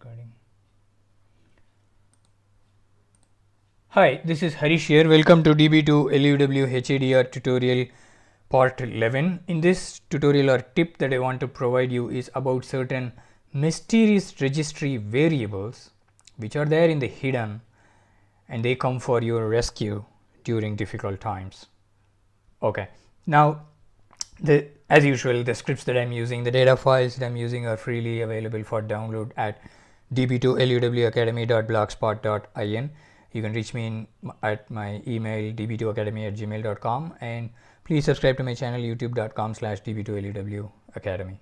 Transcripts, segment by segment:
recording. Hi, this is Harish here. Welcome to DB2 LUW HADR tutorial part 11. In this tutorial or tip that I want to provide you is about certain mysterious registry variables which are there in the hidden and they come for your rescue during difficult times. Okay, now as usual, the scripts that I'm using, the data files that I'm using are freely available for download at db2luwacademy.blogspot.in. You can reach me at my email db2academy@gmail.com, and please subscribe to my channel youtube.com/db2luwacademy.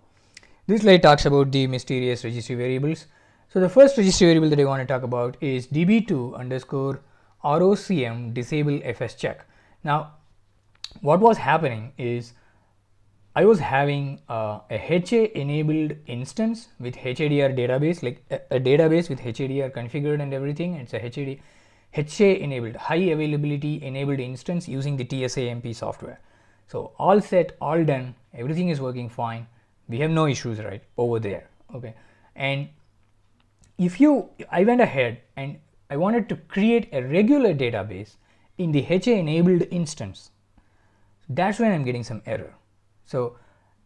This slide talks about the mysterious registry variables. So the first registry variable that I want to talk about is db2_rocm disable fs check. Now what was happening is I was having a HA enabled instance with HADR database, like a database with HADR configured and everything. It's a HA enabled, high availability enabled instance using the TSAMP software. So all set, all done, everything is working fine. We have no issues right over there. Okay, and I went ahead and I wanted to create a regular database in the HA enabled instance. That's when I'm getting some error. So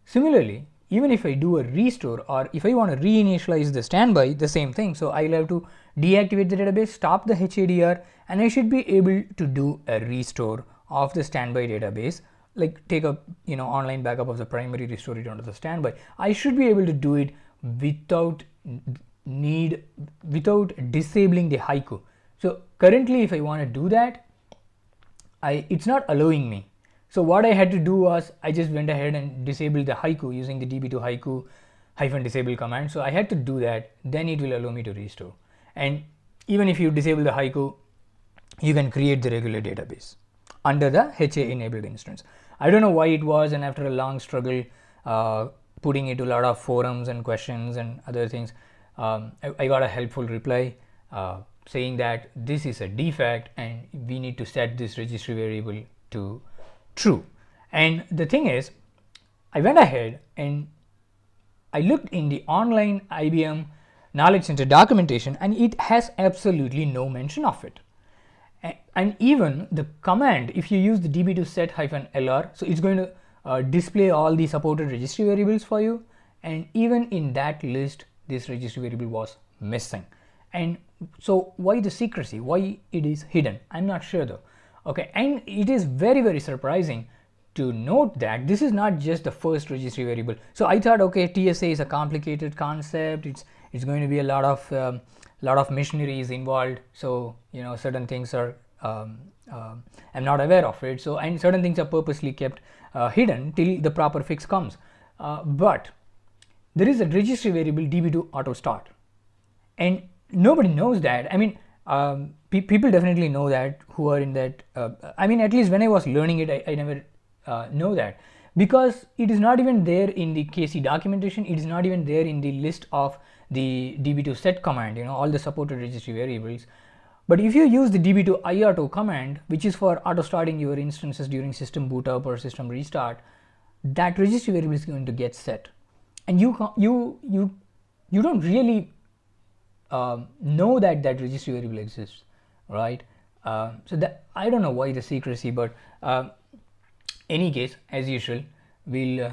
similarly, even if I do a restore or if I want to reinitialize the standby, the same thing. So I'll have to deactivate the database, stop the HADR, and I should be able to do a restore of the standby database, like take a online backup of the primary, restore it onto the standby. I should be able to do it without disabling the haiku. So currently, if I want to do that, it's not allowing me. So what I had to do was I just went ahead and disabled the haiku using the db2-haiku-disable command. So I had to do that, then it will allow me to restore. And even if you disable the haiku, you can create the regular database under the HA enabled instance. I don't know why it was, and after a long struggle putting it to a lot of forums and questions and other things, I got a helpful reply saying that this is a defect and we need to set this registry variable to true. And the thing is, I went ahead and I looked in the online IBM Knowledge Center documentation, and it has absolutely no mention of it. And even the command, if you use the db2 set-lr, so it's going to display all the supported registry variables for you. And even in that list, this registry variable was missing. And so why the secrecy? Why it is hidden? I'm not sure though. Okay, and it is very, very surprising to note that this is not just the first registry variable. So I thought, okay, TSA is a complicated concept. It's going to be a lot of machineries involved. So certain things are I'm not aware of it. So, and certain things are purposely kept hidden till the proper fix comes. But there is a registry variable db2 auto start, and nobody knows that. I mean, people definitely know that who are in that. I mean, at least when I was learning it, I never know that, because it is not even there in the KC documentation. It is not even there in the list of the db2 set command, all the supported registry variables. But if you use the db2 iauto command, which is for auto starting your instances during system boot up or system restart, that registry variable is going to get set, and you don't really know that registry variable exists, right? So that I don't know why the secrecy, but any case, as usual, we'll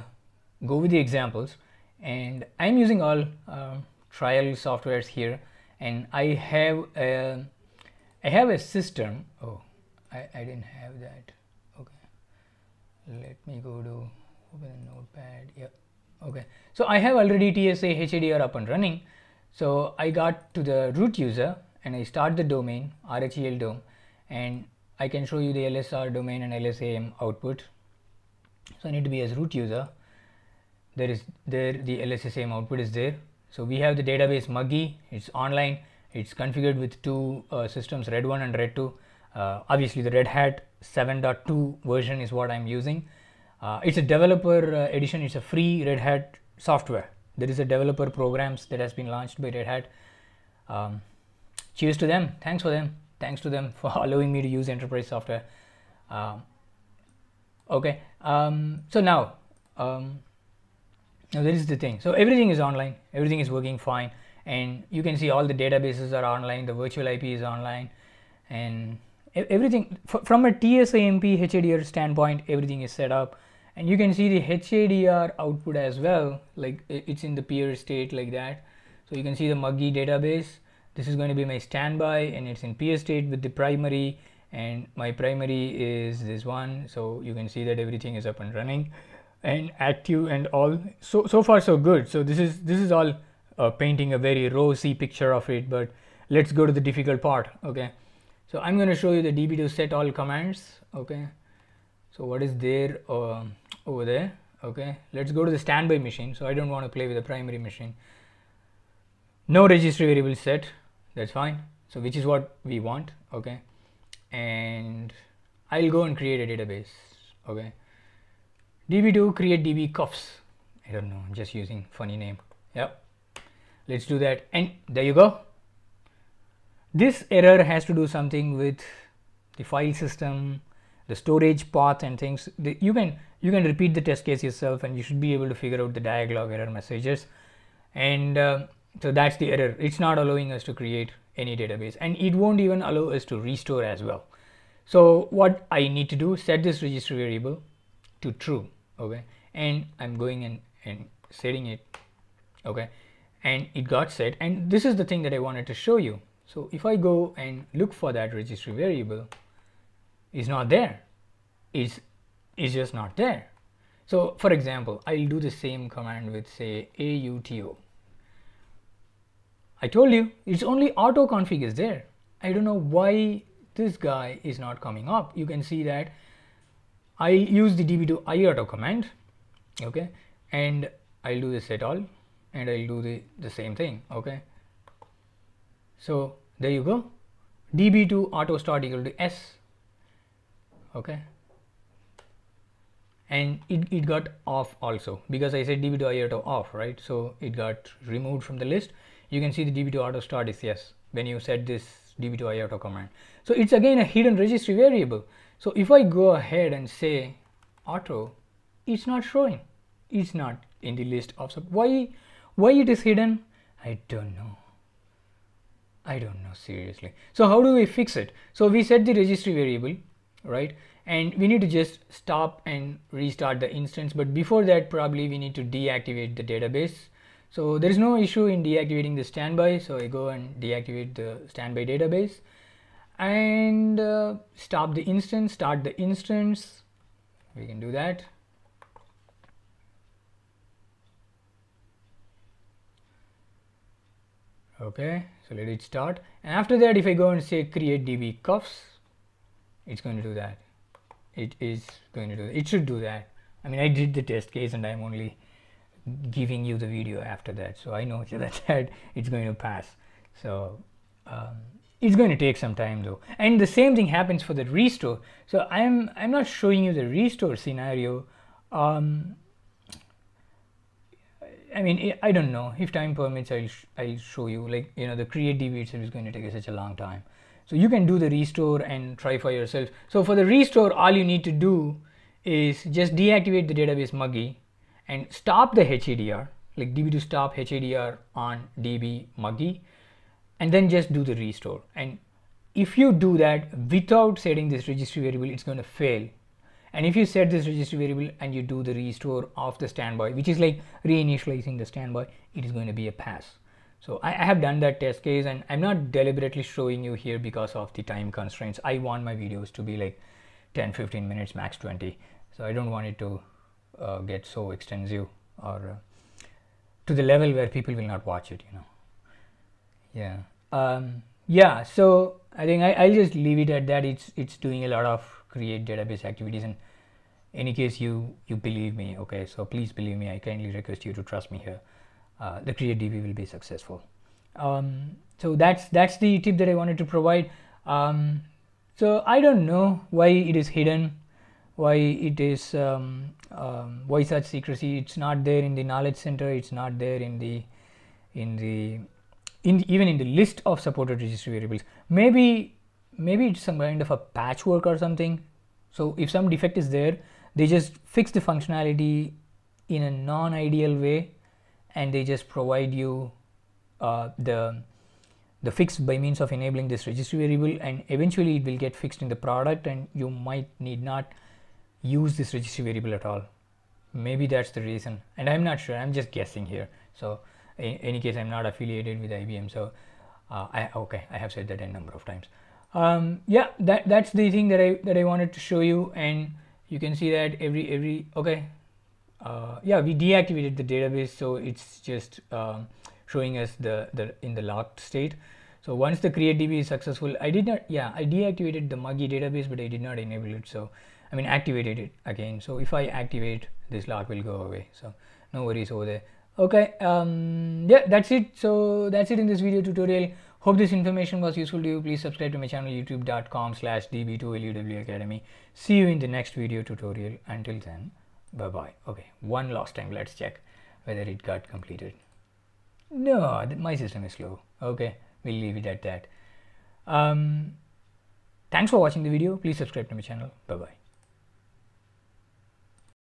go with the examples, and I'm using all trial softwares here, and I have a system. Oh, I didn't have that. Okay, let me go to open a notepad. Yeah, okay, so I have already TSA HADR up and running. So I got to the root user and I start the domain RHEL dom, and I can show you the LSR domain and LSAM output. So I need to be as root user. The LSSAM output is there. So we have the database Muggy. It's online. It's configured with two systems, Red 1 and Red 2. Obviously the Red Hat 7.2 version is what I'm using. It's a developer edition. It's a free Red Hat software. There is a developer programs that has been launched by Red Hat. Cheers to them. Thanks to them for allowing me to use enterprise software. Okay, so now there is the thing. So everything is online, everything is working fine, and you can see all the databases are online, the virtual IP is online, and everything from a TSAMP HADR standpoint, everything is set up. And you can see the HADR output as well, like it's in the peer state like that. So you can see the Muggy database. This is going to be my standby, and it's in peer state with the primary, and my primary is this one. So you can see that everything is up and running and active and all. So far so good. So this is all painting a very rosy picture of it, but let's go to the difficult part. Okay, so I'm going to show you the db2 set all commands. Okay, so what is there over there? Okay, let's go to the standby machine. So I don't want to play with the primary machine. No registry variable set, that's fine. So which is what we want. Okay, and I'll go and create a database. Okay, db2 create db cuffs. I don't know, I'm just using funny name. Yep, let's do that, and there you go. This error has to do something with the file system, the storage path and things. You can repeat the test case yourself, and you should be able to figure out the dialog error messages. And so that's the error. It's not allowing us to create any database, and it won't even allow us to restore as well. So what I need to do, set this registry variable to true. Okay, and I'm going and setting it. Okay, and it got set, and this is the thing that I wanted to show you. So if I go and look for that registry variable, it's not there. It's just not there. So for example, I'll do the same command with, say, auto. I told you it's only auto config is there. I don't know why this guy is not coming up. You can see that I use the db2 iauto command. Okay, and I'll do the set all, and I'll do the same thing. Okay, so there you go, db2 auto start equal to s. Okay, and it got off also because I said db2 iauto off, right? So it got removed from the list. You can see the db2 auto start is yes when you set this db2 iauto command. So it's again a hidden registry variable. So if I go ahead and say auto, it's not showing. It's not in the list of why it is hidden. I don't know. Seriously. So how do we fix it? So we set the registry variable, right? And we need to just stop and restart the instance, but before that probably we need to deactivate the database. So there is no issue in deactivating the standby. So I go and deactivate the standby database and stop the instance, start the instance. We can do that. Okay, so let it start, and after that if I go and say create db cuffs, it's going to do that. It is going to do that. It should do that. I mean, I did the test case and I'm only giving you the video after that, so I know that it's going to pass. So it's going to take some time though, and the same thing happens for the restore. So I'm not showing you the restore scenario. I mean, I don't know, if time permits I'll show you, like, you know, the create db itself is going to take such a long time. So you can do the restore and try for yourself. So for the restore, all you need to do is just deactivate the database Muggy and stop the HADR, like db2 stop HADR on db Muggy, and then just do the restore. And if you do that without setting this registry variable, it's going to fail. And if you set this registry variable and you do the restore of the standby, which is like reinitializing the standby, it is going to be a pass. So I have done that test case, and I'm not deliberately showing you here because of the time constraints. I want my videos to be like 10-15 minutes, max 20. So I don't want it to get so extensive or to the level where people will not watch it, you know. Yeah. Yeah, so I think I'll just leave it at that. It's doing a lot of create database activities, and any case you believe me, okay, so please believe me, I kindly request you to trust me here. The create db will be successful. So that's the tip that I wanted to provide. So I don't know why it is hidden, why it is why such secrecy. It's not there in the knowledge center, it's not there in the even in the list of supported registry variables. Maybe it's some kind of a patchwork or something. So if some defect is there, they just fix the functionality in a non-ideal way, and they just provide you the fix by means of enabling this registry variable, and eventually it will get fixed in the product and you might need not use this registry variable at all. Maybe that's the reason, and I'm not sure, I'm just guessing here. So in any case, I'm not affiliated with IBM, so I have said that a number of times. Yeah, that's the thing that I wanted to show you, and you can see that every yeah, we deactivated the database, so it's just showing us the in the locked state. So once the create DB is successful, I deactivated the muggy database, but I did not enable it. So I mean activated it again. So if I activate, this lock will go away. So no worries over there. Okay, yeah, that's it. So that's it in this video tutorial. Hope this information was useful to you. Please subscribe to my channel, youtube.com/db2luw academy. See you in the next video tutorial. Until then, bye bye. Okay, one last time, let's check whether it got completed. No, my system is slow. Okay, we'll leave it at that. Thanks for watching the video. Please subscribe to my channel. Bye bye.